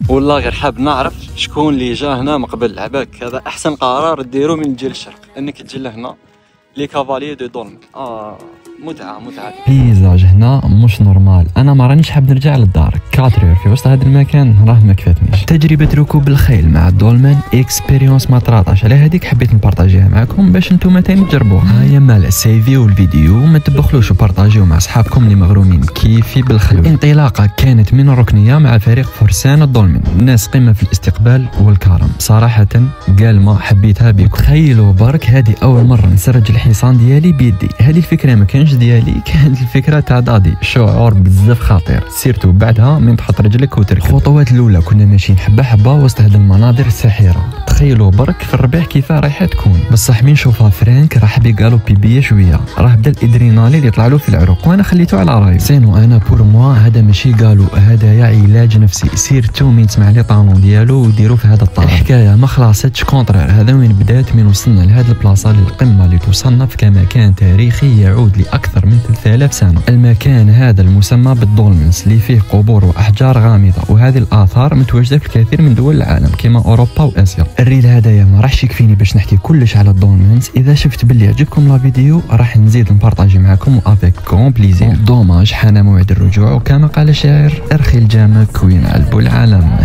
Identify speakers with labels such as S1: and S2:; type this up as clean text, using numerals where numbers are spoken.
S1: والله غير حاب نعرف شكون اللي جا هنا من قبل. عباك هذا احسن قرار ديرو من تجي للشرق، انك تجي لهنا لي كافاليي دو دولمن. متعه.
S2: بيزاج هنا مش نورمال. انا ما رانيش حاب نرجع للدار. 4 في وسط هذا المكان راه ما كفاتنيش. تجربه ركوب الخيل مع الدولمن اكسبيريونس ما طراطاش، على هذيك حبيت نبارطاجيها معكم باش نتوما تاني تجربوها. هيا مال سيفيو الفيديو، ما تبخلوش وبارطاجيو مع اصحابكم اللي مغرومين كيفي بالخلوه. الانطلاقه كانت من الركنيه مع فريق فرسان الدولمن، الناس قمه في الاستقبال والكرم. صراحه قال ما حبيتها بكم. تخيلوا برك هذه اول مره نسرج الحصان ديالي بيدي. هذه الفكره ما كانش ديالي، كانت الفكره تاع دادي. شعور بزاف خطير، سيرتو بعدها من تحط رجلك وتركب. الخطوات الاولى كنا ماشيين حبه حبه وسط هذه المناظر الساحره. تخيلوا برك في الربيع كيفاه رايحه تكون. بصح من شوفها فرانك راح بيقالو بيبيه شويه، راه بدا الادرينالين يطلع له في العروق وانا خليته على رايو. سينو انا بور موا هذا ماشي قالوا، هذا علاج نفسي. سيرتو من تسمع لي طالون ديالو وديروا في هذا الطرف. الحكايه ما خلاصتش كونترير، هذا وين بدات من وصلنا لهذه البلاصه للقمه اللي توصلنا في كمكان تاريخي يعود لاكثر من 3000 سنه. المكان هذا المسمى بالدولمنز اللي فيه قبور واحجار غامضه، وهذه الاثار متواجده في الكثير من دول العالم كما اوروبا واسيا. الريل هذايا ما راحش يكفيني باش نحكي كلش على الدولمنز. اذا شفت باللي عجبكم لا فيديو راح نزيد نبارطاجي معكم افيك كون بليزير. دوماج حان موعد الرجوع، وكما قال الشاعر ارخي الجامك وينعلبوا العالم.